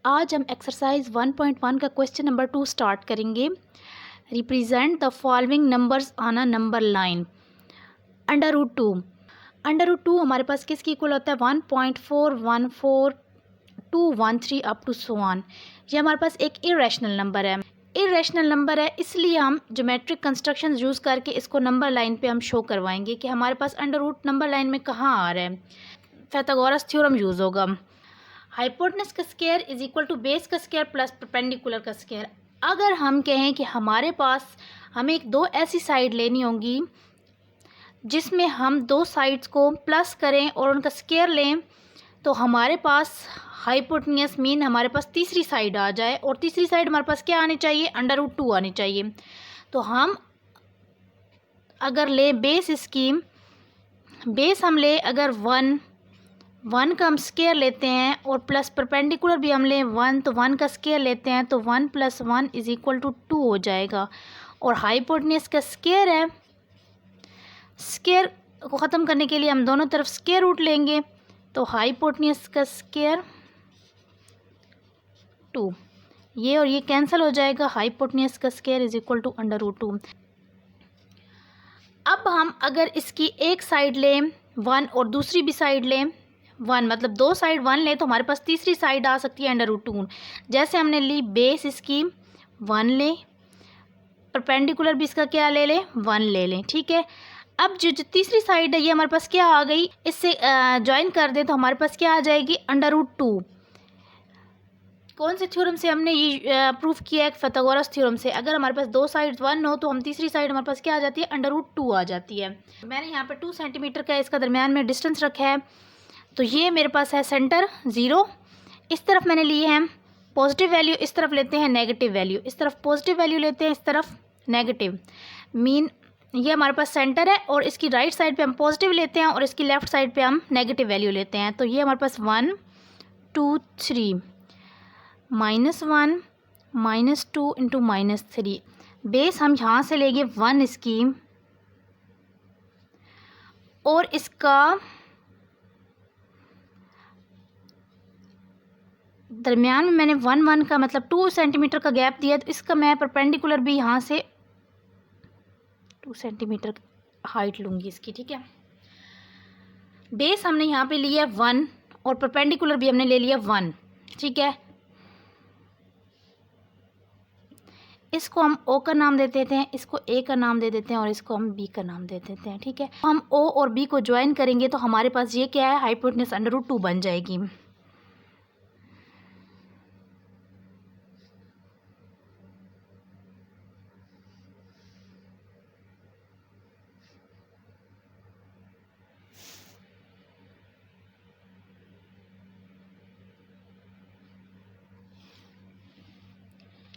आज हम एक्सरसाइज 1.1 का क्वेश्चन नंबर 2 स्टार्ट करेंगे। Represent the following numbers on a number line. Under root two हमारे पास किसकी इक्वल होता है 1.414213 अप टू सो ऑन। ये हमारे पास एक इरेशनल नंबर है, इसलिए हम ज्योमेट्रिक कंस्ट्रक्शन यूज़ करके इसको नंबर लाइन पे हम शो करवाएंगे कि हमारे पास अंडर रूट नंबर लाइन में कहाँ आ रहा है। पाइथागोरस थ्योरम यूज़ होगा। हाइपोटेनस का square is equal to base का स्क्वायर प्लस परपेंडिकुलर का स्क्वायर। अगर हम कहें कि हमारे पास हमें एक दो ऐसी साइड लेनी होंगी जिसमें हम दो साइड्स को प्लस करें और उनका स्क्वायर लें, तो हमारे पास हाइपोटेनस मीन हमारे पास तीसरी साइड आ जाए, और तीसरी साइड हमारे पास क्या आनी चाहिए, अंडर रूट 2 आनी चाहिए। तो हम अगर ले बेस हम ले अगर 1 का हम स्क्वायर लेते हैं और प्लस परपेंडिकुलर भी हम लें 1, तो 1 का स्क्वायर लेते हैं तो 1 + 1 = 2 हो जाएगा। और हाइपोटेनस का स्क्वायर है, स्क्वायर को ख़त्म करने के लिए हम दोनों तरफ स्क्वायर रूट लेंगे, तो हाइपोटेनस का स्क्वायर 2, ये और ये कैंसिल हो जाएगा। हाइपोटेनस का square is equal to under root 2। अब हम अगर इसकी एक साइड लें 1 और दूसरी भी साइड लें 1, मतलब दो साइड 1 लें, तो हमारे पास तीसरी साइड आ सकती है अंडर रूट 2। जैसे हमने ली बेस इसकी 1 लें, परपेंडिकुलर भी इसका क्या ले लें 1 ले लें, ठीक है। अब जो तीसरी साइड है ये हमारे पास क्या आ गई, इससे ज्वाइन कर दें तो हमारे पास क्या आ जाएगी अंडर रूट 2। कौन से थ्योरम से हमने ये प्रूफ किया है, पाइथागोरस थ्योरम से। अगर हमारे पास दो साइड 1 हो तो हम तीसरी साइड हमारे पास क्या आ जाती है अंडर रूट 2 आ जाती है। मैंने यहाँ पे 2 सेंटीमीटर का इसका दरमियान में डिस्टेंस रखा है, तो ये मेरे पास है सेंटर 0। इस तरफ मैंने लिए हैं पॉजिटिव वैल्यू, इस तरफ लेते हैं नेगेटिव वैल्यू, इस तरफ पॉजिटिव वैल्यू लेते हैं, इस तरफ नेगेटिव। मीन ये हमारे पास सेंटर है और इसकी राइट साइड पे हम पॉजिटिव लेते हैं और इसकी लेफ़्ट साइड पे हम नेगेटिव वैल्यू लेते हैं। तो ये हमारे पास 1 2 3 -1 -2 इंटू -3। बेस हम यहाँ से लेंगे 1 इसकी, और इसका दरमियान में मैंने 1 का मतलब 2 सेंटीमीटर का गैप दिया, तो इसका मैं परपेंडिकुलर भी यहाँ से 2 सेंटीमीटर हाइट लूँगी इसकी, ठीक है। बेस हमने यहाँ पे लिया 1 और परपेंडिकुलर भी हमने ले लिया 1, ठीक है। इसको हम O का नाम दे देते हैं, इसको A का नाम दे देते हैं, और इसको हम B का नाम दे देते हैं, ठीक है। हम O और B को ज्वाइन करेंगे तो हमारे पास ये क्या है, हाइपोटेनस अंडर रूट 2 बन जाएगी।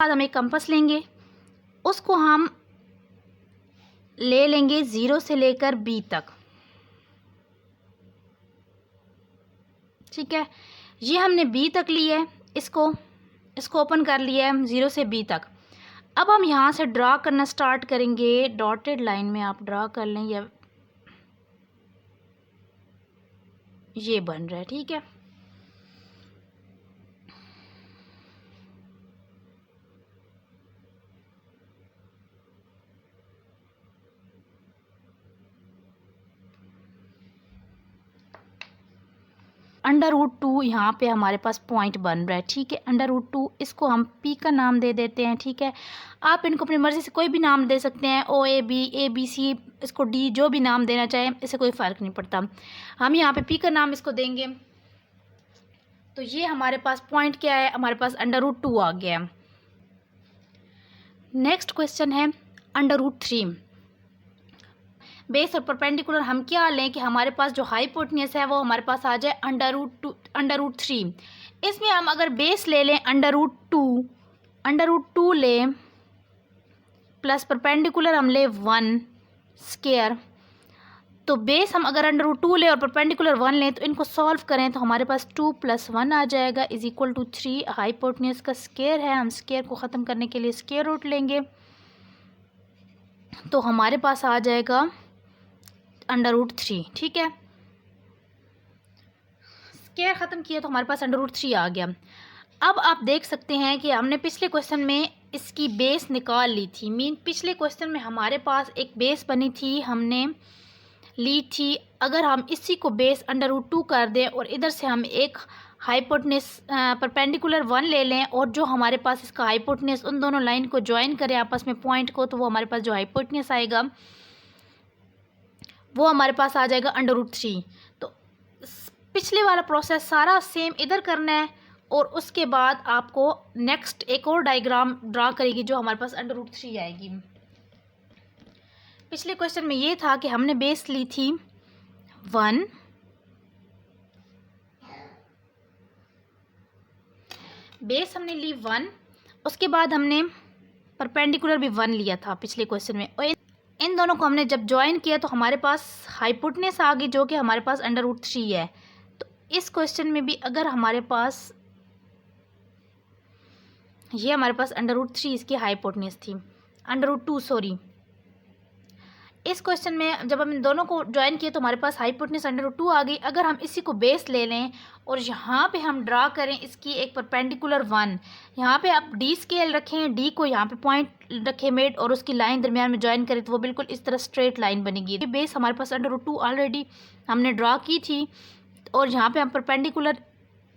बाद हम एक कंपास लेंगे, उसको हम ले लेंगे 0 से लेकर B तक, ठीक है। ये हमने B तक लिया है, इसको ओपन कर लिया है 0 से B तक। अब हम यहाँ से ड्रा करना स्टार्ट करेंगे, डॉटेड लाइन में आप ड्रा कर लें, या ये बन रहा है, ठीक है। अंडर रूट 2 यहाँ पे हमारे पास पॉइंट बन रहा है, ठीक है। अंडर रूट 2 इसको हम P का नाम दे देते हैं, ठीक है। आप इनको अपनी मर्ज़ी से कोई भी नाम दे सकते हैं, OAB ABC, इसको D, जो भी नाम देना चाहें, इससे कोई फ़र्क नहीं पड़ता। हम यहाँ पे P का नाम इसको देंगे, तो ये हमारे पास पॉइंट क्या है, हमारे पास अंडर रूट 2 आ गया। नेक्स्ट क्वेश्चन है अंडर रूट 3। बेस और परपेंडिकुलर हम क्या लें कि हमारे पास जो हाइपोटेनस है वो हमारे पास आ जाए अंडर रूट 3। इसमें हम अगर बेस ले लें अंडर रूट 2 लें, प्लस परपेंडिकुलर हम ले 1 स्क्वायर, तो बेस हम अगर अंडर रूट 2 लें और परपेंडिकुलर 1 लें, तो इनको सॉल्व करें तो हमारे पास 2 + 1 आ जाएगा इज इक्वल टू 3। हाइपोटेनस का स्क्वायर है, हम स्क्वायर को ख़त्म करने के लिए स्क्वायर रूट लेंगे, तो हमारे पास आ जाएगा अंडर रूट 3, ठीक है। स्क्वायर ख़त्म किया तो हमारे पास अंडर रूट 3 आ गया। अब आप देख सकते हैं कि हमने पिछले क्वेश्चन में इसकी बेस निकाल ली थी। मीन पिछले क्वेश्चन में हमारे पास एक बेस बनी थी, हमने ली थी। अगर हम इसी को बेस √2 कर दें और इधर से हम एक हाइपोटेनस परपेंडिकुलर 1 ले लें और जो हमारे पास इसका हाइपोटेनस उन दोनों लाइन को ज्वाइन करें आपस में पॉइंट को, तो वो हमारे पास जो हाइपोटेनस आएगा वो हमारे पास आ जाएगा √3। तो पिछले वाला प्रोसेस सारा सेम इधर करना है और उसके बाद आपको नेक्स्ट एक और डायग्राम ड्रा करेगी जो हमारे पास √3 आएगी। पिछले क्वेश्चन में ये था कि हमने बेस ली थी 1, बेस हमने ली 1, उसके बाद हमने परपेंडिकुलर भी 1 लिया था पिछले क्वेश्चन में, और इन दोनों को हमने जब ज्वाइन किया तो हमारे पास हाइपोटेनस आ गई जो कि हमारे पास √3 है। तो इस क्वेश्चन में भी अगर हमारे पास ये हमारे पास √3 इसकी हाइपोटेनस थी, √2 सॉरी। इस क्वेश्चन में जब हम इन दोनों को ज्वाइन किए तो हमारे पास हाइपोटेनस √2 आ गई। अगर हम इसी को बेस ले लें और यहाँ पे हम ड्रा करें इसकी एक परपेंडिकुलर 1, यहाँ पे आप डी स्केल रखें, डी को यहाँ पे पॉइंट रखें मिड और उसकी लाइन दरमियान में ज्वाइन करें तो वो बिल्कुल इस तरह स्ट्रेट लाइन बनेगी। ये बेस हमारे पास √2 ऑलरेडी हमने ड्रा की थी और यहाँ पे हम परपेंडिकुलर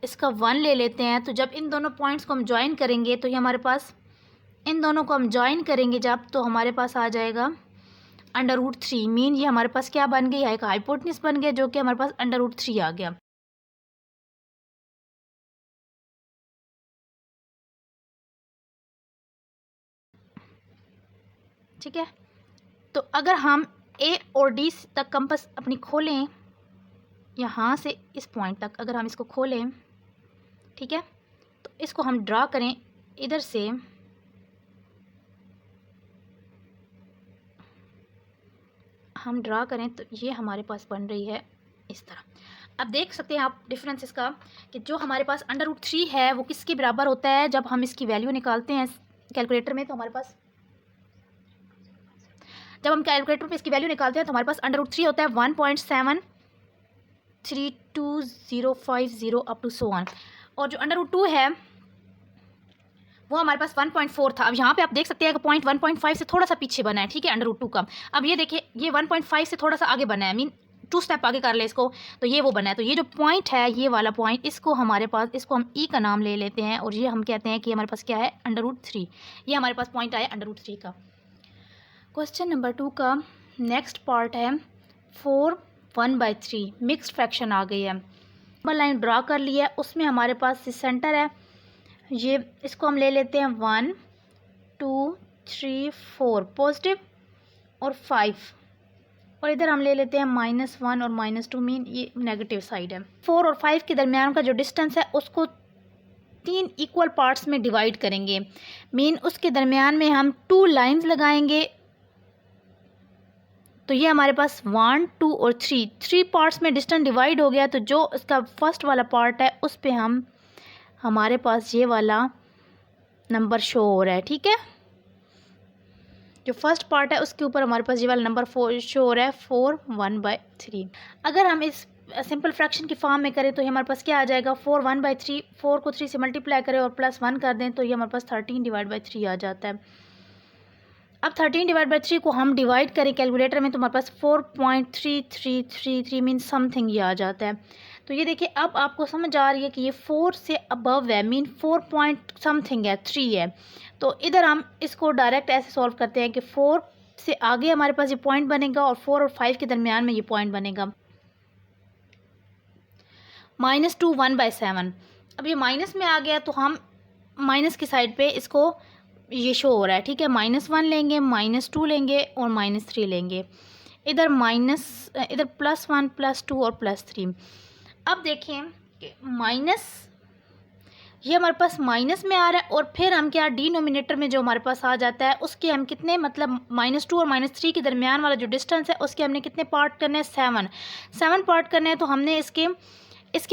इसका 1 ले लेते हैं। तो जब इन दोनों पॉइंट्स को हम ज्वाइन करेंगे तो ये हमारे पास, इन दोनों को हम ज्वाइन करेंगे जब, तो हमारे पास आ जाएगा √3। मीन ये हमारे पास क्या बन गया, एक हाइपोटेनस बन गया जो कि हमारे पास √3 आ गया। ठीक है, तो अगर हम ए और डी तक कंपास अपनी खोलें, यहाँ से इस पॉइंट तक अगर हम इसको खोलें, ठीक है, तो इसको हम ड्रा करें इधर से, हम ड्रा करें तो ये हमारे पास बन रही है इस तरह। अब देख सकते हैं आप डिफरेंस इसका कि जो हमारे पास √3 है वो किसके बराबर होता है। जब हम इसकी वैल्यू निकालते हैं कैलकुलेटर में तो हमारे पास, जब हम कैलकुलेटर पे इसकी वैल्यू निकालते हैं तो हमारे पास √3 होता है 1.732050 अप टू सो ऑन, और जो √2 है वो हमारे पास 1.4 था। अब यहाँ पे आप देख सकते हैं कि पॉइंट 1.5 से थोड़ा सा पीछे बना है, ठीक है, √2 का। अब ये देखिए ये 1.5 से थोड़ा सा आगे बना है, मीन 2 स्टेप आगे कर ले इसको, तो ये वो बना है। तो ये जो पॉइंट है, ये वाला पॉइंट, इसको हमारे पास, इसको हम ई का नाम ले लेते हैं और ये हम कहते हैं कि हमारे पास क्या है, √3। ये हमारे पास पॉइंट आया √3 का। क्वेश्चन नंबर 2 का नेक्स्ट पार्ट है 4 1/3 मिक्स्ड फ्रैक्शन आ गई है। नंबर लाइन ड्रा कर लिया है, उसमें हमारे पास सेंटर है, ये इसको हम ले लेते हैं 1 2 3 4 पॉजिटिव और 5, और इधर हम ले लेते हैं -1 और -2, मीन ये नेगेटिव साइड है। 4 और 5 के दरमियान का जो डिस्टेंस है उसको 3 इक्वल पार्ट्स में डिवाइड करेंगे, मीन उसके दरमियान में हम 2 लाइंस लगाएंगे। तो ये हमारे पास 1 2 और 3 पार्ट्स में डिस्टेंस डिवाइड हो गया। तो जो इसका फर्स्ट वाला पार्ट है उस पे हम, हमारे पास ये वाला नंबर शो हो रहा है, ठीक है, जो फर्स्ट पार्ट है उसके ऊपर हमारे पास ये वाला नंबर 4 शो हो रहा है 4 1/3। अगर हम इस सिंपल फ्रैक्शन की फॉर्म में करें तो ये हमारे पास क्या आ जाएगा, 4 1/3, 4 को 3 से मल्टीप्लाई करें और +1 कर दें तो ये हमारे पास 13/3 आ जाता है। अब 13/3 को हम डिवाइड करें कैलकुलेटर में तो हमारे पास 4.3333 मीन समथिंग ये आ जाता है। तो ये देखिए अब आपको समझ आ रही है कि ये 4 से अबव है, मीन 4 पॉइंट समथिंग है, 3 है। तो इधर हम इसको डायरेक्ट ऐसे सॉल्व करते हैं कि 4 से आगे हमारे पास ये पॉइंट बनेगा और 4 और 5 के दरमियान में ये पॉइंट बनेगा। -2 1/7। अब ये माइनस में आ गया तो हम माइनस की साइड पे इसको ये शो हो रहा है, ठीक है, -1 लेंगे, -2 लेंगे और -3 लेंगे। इधर इधर +1 +2 और +3। अब देखें कि माइनस, ये हमारे पास माइनस में आ रहा है और फिर हम क्या, डिनोमिनेटर में जो हमारे पास आ जाता है उसके हम कितने, मतलब -2 और -3 के दरमियान वाला जो डिस्टेंस है उसके हमने कितने पार्ट करने हैं, 7 पार्ट करने हैं। तो हमने इसके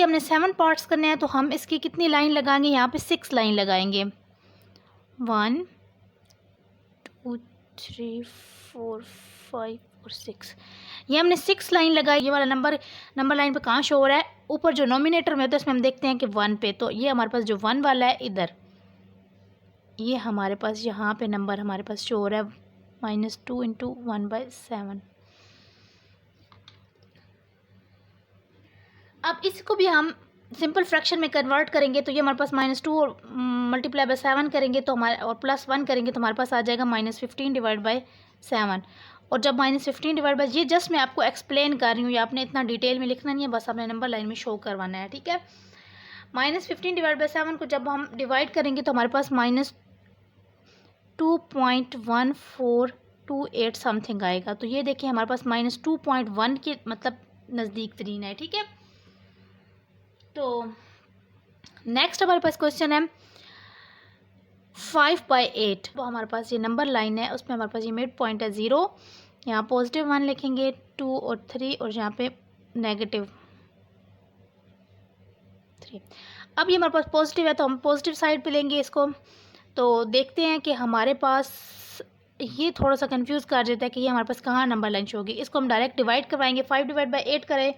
हमने 7 पार्ट्स करने हैं। तो हम इसकी कितनी लाइन लगाएंगे, यहाँ पे 6 लाइन लगाएंगे, 1 2 3 4 5 और 6। ये हमने 6 लाइन लगाई, ये वाला नंबर लाइन पे कहाँ शो हो रहा है, ऊपर जो नोमिनेटर में होता है इसमें हम देखते हैं कि 1 पे। तो ये हमारे पास जो 1 वाला है इधर, ये हमारे पास यहाँ पे नंबर हमारे पास शो हो रहा है -2 × 1/7। अब इसको भी हम सिंपल फ्रैक्शन में कन्वर्ट करेंगे तो ये हमारे पास -2 और मल्टीप्लाई बाय 7 करेंगे तो हमारे और +1 करेंगे तो हमारे पास आ जाएगा -15/7। और जब -15 ये जस्ट मैं आपको एक्सप्लेन कर रही हूँ, ये आपने इतना डिटेल में लिखना नहीं है, बस आपने नंबर लाइन में शो करवाना है, ठीक है। -15/7 को जब हम डिवाइड करेंगे तो हमारे पास -2.1428 समथिंग आएगा। तो ये देखिए हमारे पास -2.1 के मतलब नज़दीक तरीन है, ठीक है। तो नेक्स्ट हमारे पास क्वेश्चन है 5/8। तो हमारे पास ये नंबर लाइन है, उसमें हमारे पास ये मिड पॉइंट है 0, यहाँ +1 लिखेंगे, 2 और 3 और यहाँ पे -3। अब ये हमारे पास पॉजिटिव है तो हम पॉजिटिव साइड पे लेंगे इसको। तो देखते हैं कि हमारे पास ये थोड़ा सा कंफ्यूज कर देता है कि ये हमारे पास कहाँ नंबर लाइन शो होगी। इसको हम डायरेक्ट डिवाइड करवाएंगे, 5/8 करें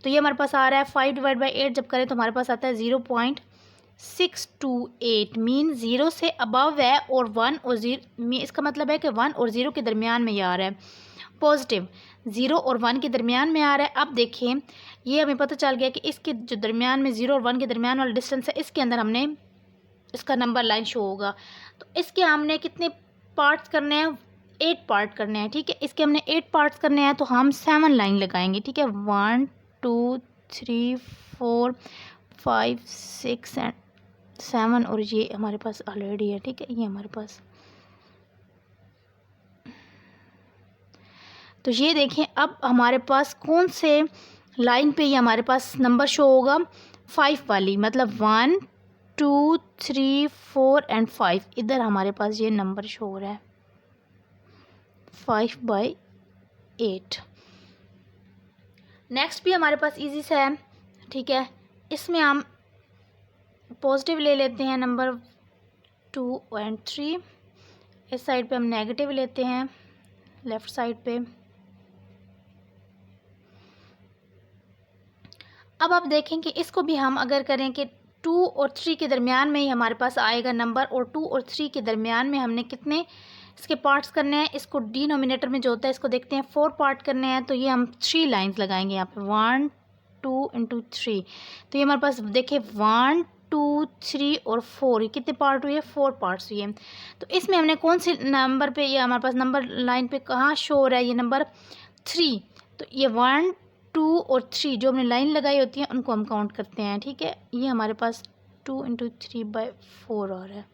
तो ये हमारे पास आ रहा है 5/8 जब करें तो हमारे पास आता है 0.628, मीन 0 से अबव है और 1 और 0, इसका मतलब है कि 1 और 0 के दरमियान में ये आ रहा है, पॉजिटिव 0 और 1 के दरमियान में आ रहा है। अब देखिए ये हमें पता चल गया कि इसके जो दरमियान में 0 और 1 के दरमियान वाला डिस्टेंस है, इसके अंदर हमने इसका नंबर लाइन शो होगा। तो इसके हमने कितने पार्ट्स करने हैं, 8 पार्ट करने हैं, ठीक है। इसके हमने 8 पार्ट्स करने हैं तो हम 7 लाइन लगाएंगे, ठीक है। 1 2 3 4 5 6 एंड 7 और ये हमारे पास ऑलरेडी है, ठीक है, ये हमारे पास। तो ये देखें अब हमारे पास कौन से लाइन पे ये हमारे पास नंबर शो होगा, 5 वाली, मतलब 1 2 3 4 एंड 5, इधर हमारे पास ये नंबर शो हो रहा है 5/8। नेक्स्ट भी हमारे पास इजी सा है, ठीक है। इसमें हम पॉजिटिव ले लेते हैं नंबर 2 और 3, इस साइड पे हम नेगेटिव लेते हैं लेफ़्ट साइड पे। अब आप देखें कि इसको भी हम अगर करें कि 2 और 3 के दरमियान में ही हमारे पास आएगा नंबर, और 2 और 3 के दरमियान में हमने कितने इसके पार्ट्स करने हैं, इसको डिनोमिनेटर में जो होता है इसको देखते हैं 4 पार्ट करने हैं। तो ये हम 3 लाइंस लगाएंगे यहाँ पे, 1 2 × 3। तो ये हमारे पास देखिए 1 2 3 और 4, ये कितने पार्ट हुए, 4 पार्ट्स हुए। तो इसमें हमने कौन से नंबर पे, ये हमारे पास नंबर लाइन पे कहाँ शो हो रहा है, ये नंबर 3। तो ये 1 2 और 3 जो हमने लाइन लगाई होती है उनको हम काउंट करते हैं, ठीक है। ये हमारे पास 2 × 3/4 आ रहा है।